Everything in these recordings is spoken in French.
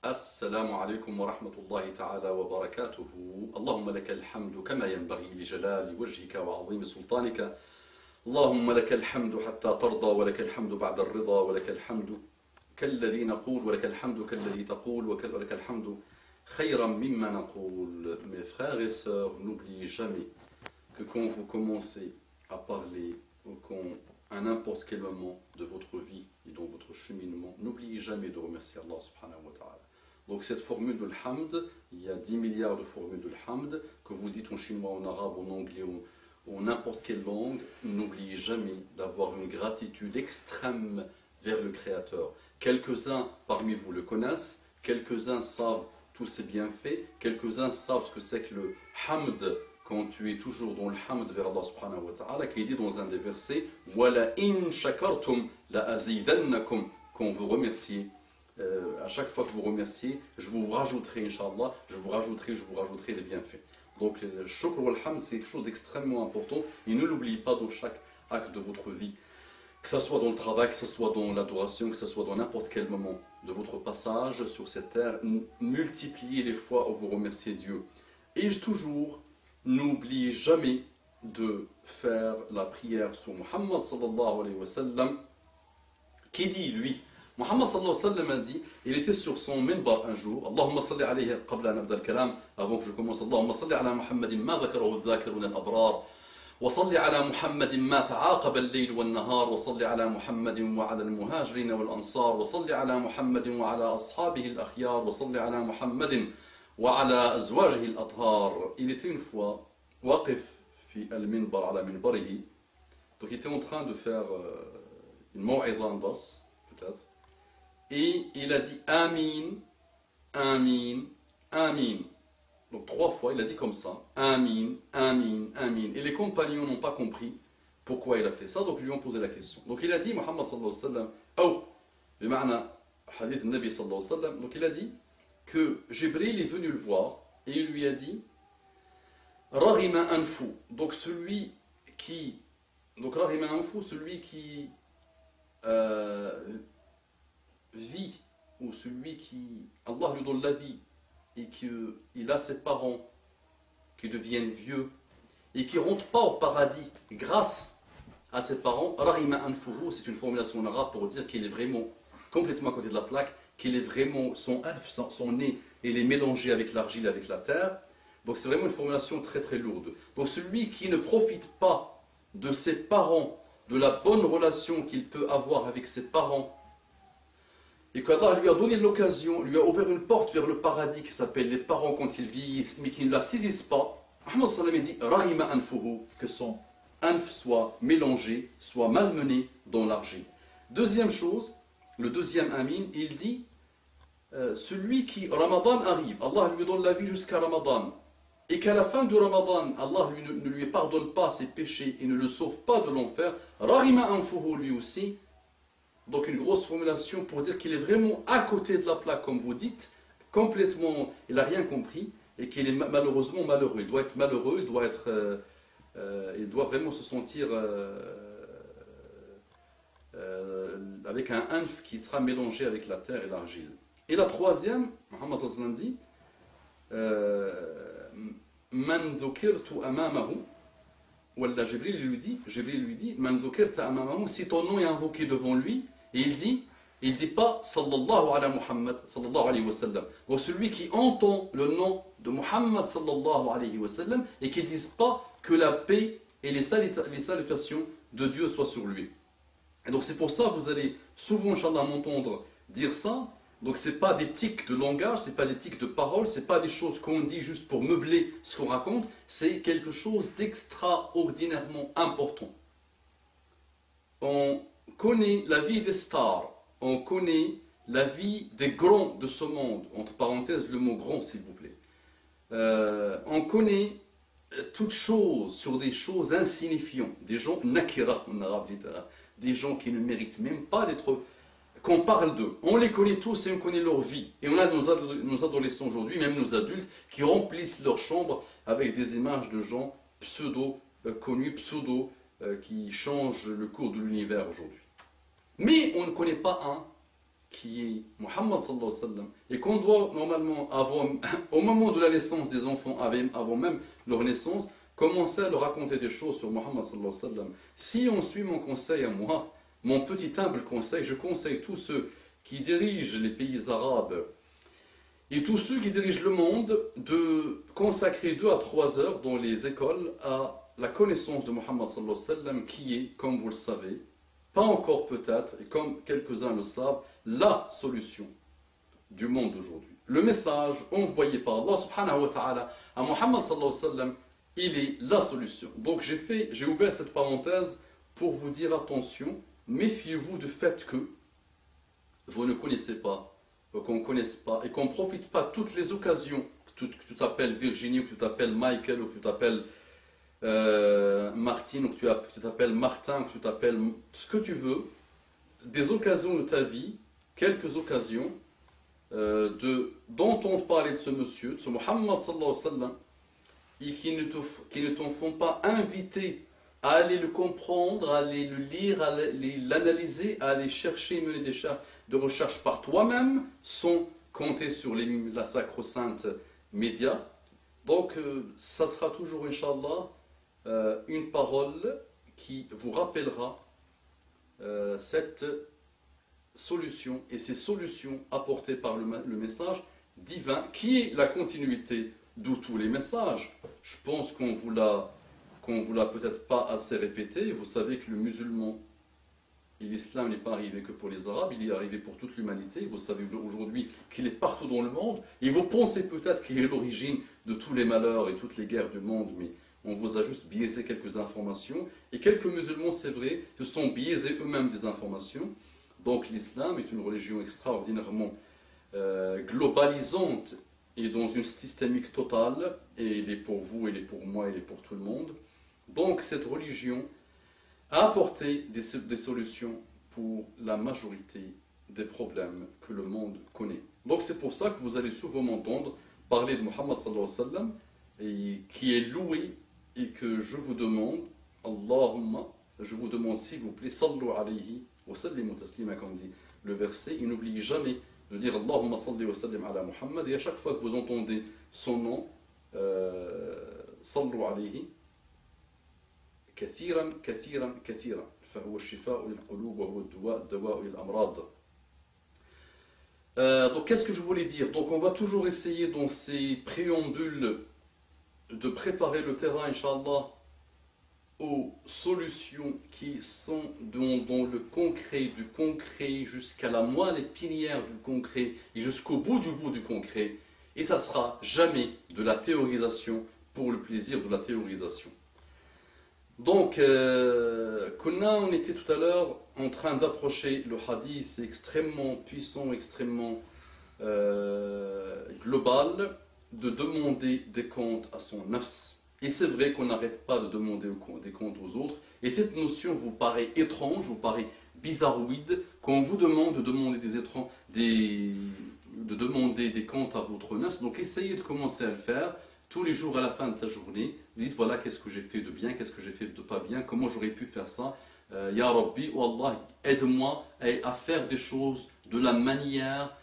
السلام عليكم ورحمة الله تعالى وبركاته. اللهم لك الحمد كما ينبغي لجلال وجهك وعظيم سلطانك. اللهم لك الحمد حتى ترضى، ولك الحمد بعد الرضا، ولك الحمد كالذي نقول، ولك الحمد كالذي تقول، ولك الحمد خيرا مما نقول. Mes frères et sœurs, n'oubliez jamais que quand vous commencez à parler ou à n'importe quel moment de votre vie et dans votre cheminement, n'oubliez jamais de remercier Allah subhanahu wa ta'ala. Donc cette formule de l'hamd, il y a 10 milliards de formules de l'hamd, que vous dites en chinois, en arabe, en anglais ou n'importe quelle langue, n'oubliez jamais d'avoir une gratitude extrême vers le Créateur. Quelques-uns parmi vous le connaissent, quelques-uns savent tous ses bienfaits, quelques-uns savent ce que c'est que le hamd, quand tu es toujours dans le hamd vers Allah subhanahu wa ta'ala, qui est dit dans un des versets, « Wala in shakartum la azidannakum » quand vous remerciez. À chaque fois que vous remerciez, je vous rajouterai, Inch'Allah, je vous rajouterai les bienfaits. Donc le shukr wal hamd, c'est quelque chose d'extrêmement important. Et ne l'oubliez pas dans chaque acte de votre vie. Que ce soit dans le travail, que ce soit dans l'adoration, que ce soit dans n'importe quel moment de votre passage sur cette terre, multipliez les fois où vous remerciez Dieu. Et toujours, n'oubliez jamais de faire la prière sur Muhammad sallallahu alayhi wa sallam, qui dit, lui, Muhammad sallallahu alayhi wa sallam a dit, il était sur son minbar un jour, Allahumma salli alayhi qabla an abda al-kalam, avant que je commence, Allahumma salli ala Muhammadin ma dhakarahu al-dhakirun al-abrar, wa salli ala Muhammadin ma ta'aqaba al-layl wal-nahar, wa salli ala Muhammadin wa ala al-muhajirin wal-ansar, wa salli ala Muhammadin wa ala ashabihi al-akhyar, wa salli ala Muhammadin wa ala azwajihi al-athhar. Il était une fois, waqif fi al-minbar ala minbarihi, donc il était en train de faire une maw'idha en basse, peut-être. Et il a dit Amin, Amin, Amin. Donc 3 fois, il a dit comme ça Amin, Amin, Amin. Et les compagnons n'ont pas compris pourquoi il a fait ça, donc ils lui ont posé la question. Donc il a dit, Muhammad sallallahu alayhi wa sallam, ou, bima'na hadith Nabi sallallahu alayhi wa sallam, donc il a dit que Jibril est venu le voir et il lui a dit Raghima anfu. Donc celui qui, Raghima anfu, celui qui vit, ou celui qui, Allah lui donne la vie, et qu'il a ses parents qui deviennent vieux, et qui ne rentrent pas au paradis grâce à ses parents, Rahima anfuhu, c'est une formulation en arabe pour dire qu'il est vraiment complètement à côté de la plaque, qu'il est vraiment, son nez, il est mélangé avec l'argile, avec la terre. Donc c'est vraiment une formulation très très lourde. Donc celui qui ne profite pas de ses parents, de la bonne relation qu'il peut avoir avec ses parents, et qu'Allah lui a donné l'occasion, lui a ouvert une porte vers le paradis qui s'appelle les parents quand ils vieillissent, mais qui ne la saisissent pas, Muhammad sallallahu alayhi wa sallam dit Rahima anfuhu, que son anf soit mélangé, soit malmené dans l'argile. Deuxième chose, le deuxième amin, il dit celui qui, Ramadan arrive, Allah lui donne la vie jusqu'à Ramadan, et qu'à la fin de Ramadan, Allah ne lui pardonne pas ses péchés et ne le sauve pas de l'enfer, Rahima anfuhu lui aussi. Donc une grosse formulation pour dire qu'il est vraiment à côté de la plaque, comme vous dites, complètement, il n'a rien compris, et qu'il est malheureusement malheureux. Il doit être malheureux, il doit vraiment se sentir avec un anf qui sera mélangé avec la terre et l'argile. Et la troisième, Muhammad sallallahu alayhi wa sallam dit, Man dhukirtu amamahu, Wallah, Jibril lui dit, Man dhukirta amamahu, si ton nom est invoqué devant lui, et il dit pas sallallahu ala Muhammad sallallahu alayhi wa sallam. Donc celui qui entend le nom de Muhammad sallallahu alayhi wa sallam et qui ne dise pas que la paix et les salutations de Dieu soient sur lui. Et donc c'est pour ça que vous allez souvent, Inch'Allah, m'entendre dire ça. Donc ce n'est pas des tics de langage, ce n'est pas des tics de parole, ce n'est pas des choses qu'on dit juste pour meubler ce qu'on raconte, c'est quelque chose d'extraordinairement important. On connaît la vie des stars, on connaît la vie des grands de ce monde, entre parenthèses le mot grand s'il vous plaît. On connaît toutes choses sur des choses insignifiantes, des gens nakira en arabe littéraire, des gens qui ne méritent même pas d'être, qu'on parle d'eux. On les connaît tous et on connaît leur vie. Et on a nos adolescents aujourd'hui, même nos adultes, qui remplissent leur chambre avec des images de gens pseudo-connus, qui changent le cours de l'univers aujourd'hui. Mais on ne connaît pas un qui est Muhammad sallallahu alayhi wa sallam, et qu'on doit normalement avoir, au moment de la naissance des enfants, avant même leur naissance, commencer à leur raconter des choses sur Muhammad sallallahu alayhi wa sallam. Si on suit mon conseil à moi, mon petit humble conseil, je conseille tous ceux qui dirigent les pays arabes et tous ceux qui dirigent le monde de consacrer 2 à 3 heures dans les écoles à la connaissance de Muhammad sallallahu alayhi wa sallam, qui est, comme vous le savez, pas encore peut-être, et comme quelques-uns le savent, la solution du monde d'aujourd'hui. Le message envoyé par Allah subhanahu wa ta'ala à Muhammad sallallahu alayhi wa sallam, il est la solution. Donc j'ai ouvert cette parenthèse pour vous dire attention, méfiez-vous du fait que vous ne connaissez pas, qu'on ne connaisse pas, et qu'on ne profite pas de toutes les occasions, que tu t'appelles Virginie, ou que tu t'appelles Michael, ou que tu t'appelles Martine, ou que tu t'appelles Martin, ou que tu t'appelles ce que tu veux, des occasions de ta vie, quelques occasions, d'entendre parler de ce monsieur, de ce Muhammad sallallahu alayhi wa sallam, et qui ne t'en font pas inviter à aller le comprendre, à aller le lire, à l'analyser, à aller chercher, mener des de recherche par toi-même, sans compter sur la sacro-sainte média. Donc, ça sera toujours, Inch'Allah, une parole qui vous rappellera cette solution et ces solutions apportées par le message divin, qui est la continuité de tous les messages. Je pense qu'on vous l'a peut-être pas assez répété. Vous savez que le musulman et l'islam n'est pas arrivé que pour les Arabes, il est arrivé pour toute l'humanité. Vous savez aujourd'hui qu'il est partout dans le monde. Et vous pensez peut-être qu'il est l'origine de tous les malheurs et toutes les guerres du monde, mais on vous a juste biaisé quelques informations. Et quelques musulmans, c'est vrai, se sont biaisés eux-mêmes des informations. Donc l'islam est une religion extraordinairement globalisante et dans une systémique totale. Et il est pour vous, il est pour moi, il est pour tout le monde. Donc cette religion a apporté des solutions pour la majorité des problèmes que le monde connaît. Donc c'est pour ça que vous allez souvent m'entendre parler de Muhammad sallallahu alayhi wa sallam, et qui est loué, et que je vous demande, Allahumma, je vous demande s'il vous plaît, sallu alayhi wa sallimu taslima, comme dit le verset, et n'oubliez jamais de dire Allahumma salli wa sallim ala Muhammad, et à chaque fois que vous entendez son nom, sallu alayhi, كثيرا كثيرا كثيرا فهو الشفاء للقلوب وهو الدواء للأمراض. Donc qu'est-ce que je voulais dire? Donc on va toujours essayer dans ces préambules de préparer le terrain, Inch'Allah, aux solutions qui sont dans le concret, du concret jusqu'à la moelle épinière du concret et jusqu'au bout du concret. Et ça sera jamais de la théorisation pour le plaisir de la théorisation. Donc, on était tout à l'heure en train d'approcher le hadith extrêmement puissant, extrêmement global, de demander des comptes à son nafs. Et c'est vrai qu'on n'arrête pas de demander des comptes aux autres. Et cette notion vous paraît étrange, vous paraît bizarroïde, quand on vous demande de demander des comptes à votre nafs. Donc essayez de commencer à le faire. Tous les jours à la fin de ta journée, vous dites voilà qu'est-ce que j'ai fait de bien, qu'est-ce que j'ai fait de pas bien, comment j'aurais pu faire ça. Ya Rabbi, oh Allah, aide-moi à faire des choses de la manière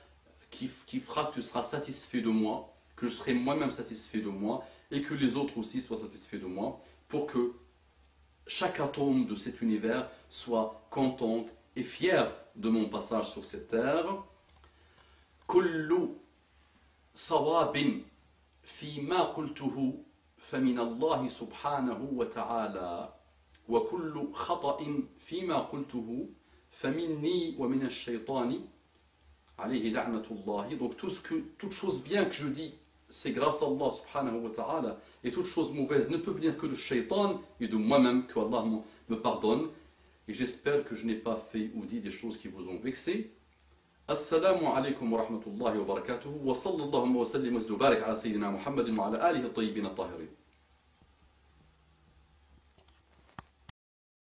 qui fera que tu seras satisfait de moi, que je serai moi-même satisfait de moi, et que les autres aussi soient satisfaits de moi, pour que chaque atome de cet univers soit contente et fier de mon passage sur cette terre. Kullu sawabin فيما قلته فمن الله سبحانه وتعالى وكل خطأ فيما قلته فمني ومن الشيطان عليه لعنة الله. Donc toute chose bien que je dis, c'est grâce à Allah subhanahu wa ta'ala, et toute chose mauvaise ne peut venir que de shaitan et de moi-même, que Allah me pardonne. Et j'espère que je n'ai pas fait ou dit des choses qui vous ont vexé. السلام عليكم ورحمة الله وبركاته وصلى الله وسلم وبارك على سيدنا محمد وعلى آله الطيبين الطاهرين.